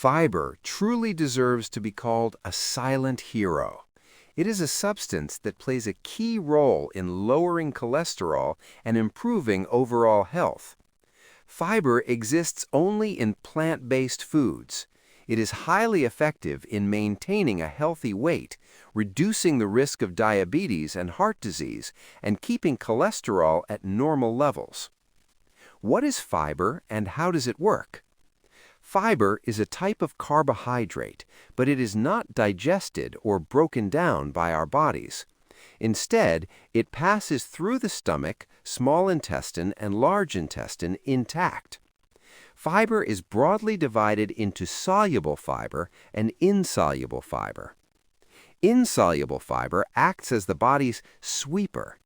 Fiber truly deserves to be called a silent hero. It is a substance that plays a key role in lowering cholesterol and improving overall health. Fiber exists only in plant-based foods. It is highly effective in maintaining a healthy weight, reducing the risk of diabetes and heart disease, and keeping cholesterol at normal levels. What is fiber and how does it work? Fiber is a type of carbohydrate, but it is not digested or broken down by our bodies. Instead, it passes through the stomach, small intestine, and large intestine intact. Fiber is broadly divided into soluble fiber and insoluble fiber. Insoluble fiber acts as the body's sweeper.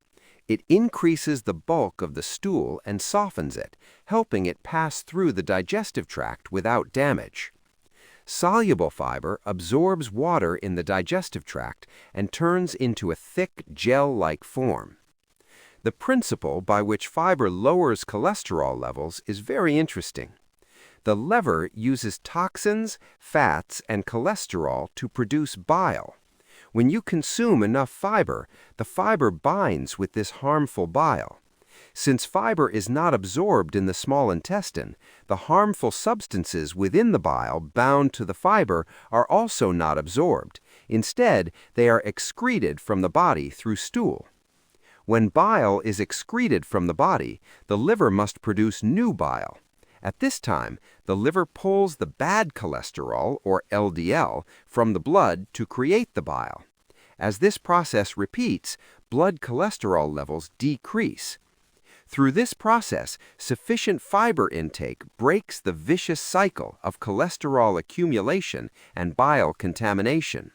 It increases the bulk of the stool and softens it, helping it pass through the digestive tract without damage. Soluble fiber absorbs water in the digestive tract and turns into a thick gel-like form. The principle by which fiber lowers cholesterol levels is very interesting. The lever uses toxins, fats, and cholesterol to produce bile. When you consume enough fiber, the fiber binds with this harmful bile. Since fiber is not absorbed in the small intestine, the harmful substances within the bile bound to the fiber are also not absorbed. Instead, they are excreted from the body through stool. When bile is excreted from the body, the liver must produce new bile. At this time, the liver pulls the bad cholesterol, or LDL, from the blood to create the bile. As this process repeats, blood cholesterol levels decrease. Through this process, sufficient fiber intake breaks the vicious cycle of cholesterol accumulation and bile contamination.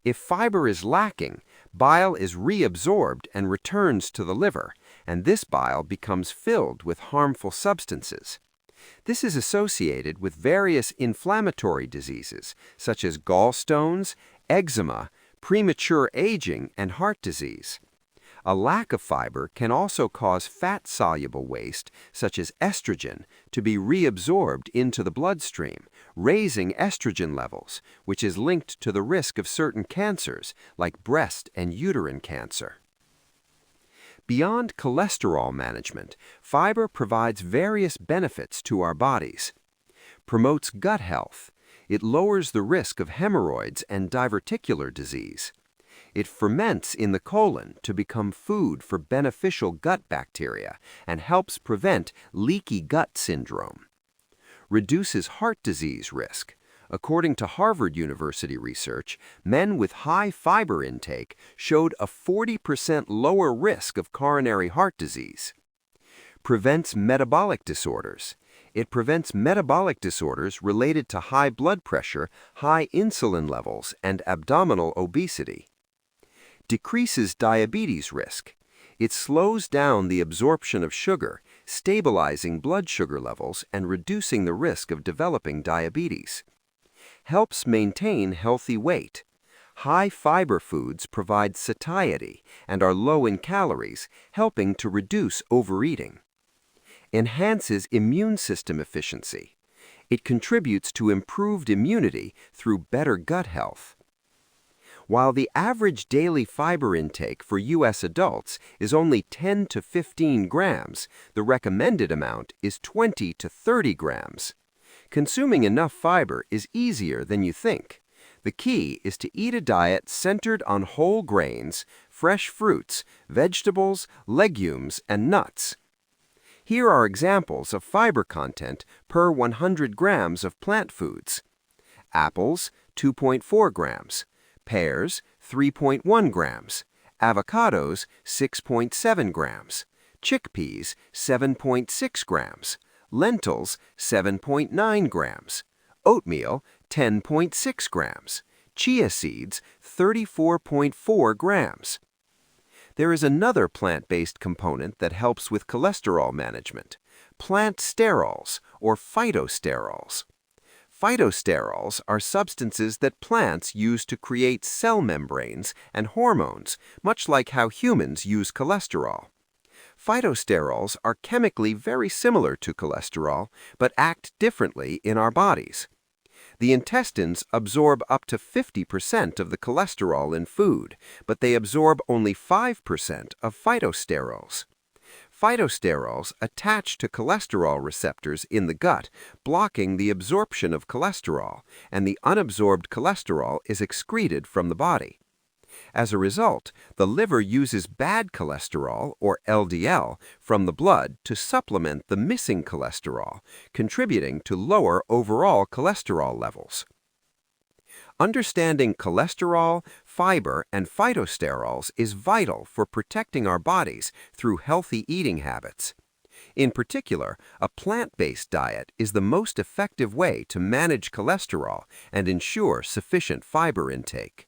If fiber is lacking, bile is reabsorbed and returns to the liver, and this bile becomes filled with harmful substances. This is associated with various inflammatory diseases, such as gallstones, eczema, premature aging, and heart disease. A lack of fiber can also cause fat-soluble waste, such as estrogen, to be reabsorbed into the bloodstream, raising estrogen levels, which is linked to the risk of certain cancers, like breast and uterine cancer. Beyond cholesterol management, fiber provides various benefits to our bodies. Promotes gut health. It lowers the risk of hemorrhoids and diverticular disease. It ferments in the colon to become food for beneficial gut bacteria and helps prevent leaky gut syndrome. Reduces heart disease risk. According to Harvard University research, men with high fiber intake showed a 40% lower risk of coronary heart disease. Prevents metabolic disorders. It prevents metabolic disorders related to high blood pressure, high insulin levels, and abdominal obesity. Decreases diabetes risk. It slows down the absorption of sugar, stabilizing blood sugar levels and reducing the risk of developing diabetes. Helps maintain healthy weight. High fiber foods provide satiety and are low in calories, helping to reduce overeating. Enhances immune system efficiency. It contributes to improved immunity through better gut health. While the average daily fiber intake for U.S. adults is only 10 to 15 grams, the recommended amount is 20 to 30 grams. Consuming enough fiber is easier than you think. The key is to eat a diet centered on whole grains, fresh fruits, vegetables, legumes, and nuts. Here are examples of fiber content per 100 grams of plant foods. Apples, 2.4 grams. Pears, 3.1 grams. Avocados, 6.7 grams. Chickpeas, 7.6 grams. Lentils, 7.9 grams. Oatmeal, 10.6 grams. Chia seeds, 34.4 grams. There is another plant-based component that helps with cholesterol management: plant sterols, or phytosterols. Phytosterols are substances that plants use to create cell membranes and hormones, much like how humans use cholesterol. Phytosterols are chemically very similar to cholesterol, but act differently in our bodies. The intestines absorb up to 50% of the cholesterol in food, but they absorb only 5% of phytosterols. Phytosterols attach to cholesterol receptors in the gut, blocking the absorption of cholesterol, and the unabsorbed cholesterol is excreted from the body. As a result, the liver uses bad cholesterol, or LDL, from the blood to supplement the missing cholesterol, contributing to lower overall cholesterol levels. Understanding cholesterol, fiber, and phytosterols is vital for protecting our bodies through healthy eating habits. In particular, a plant-based diet is the most effective way to manage cholesterol and ensure sufficient fiber intake.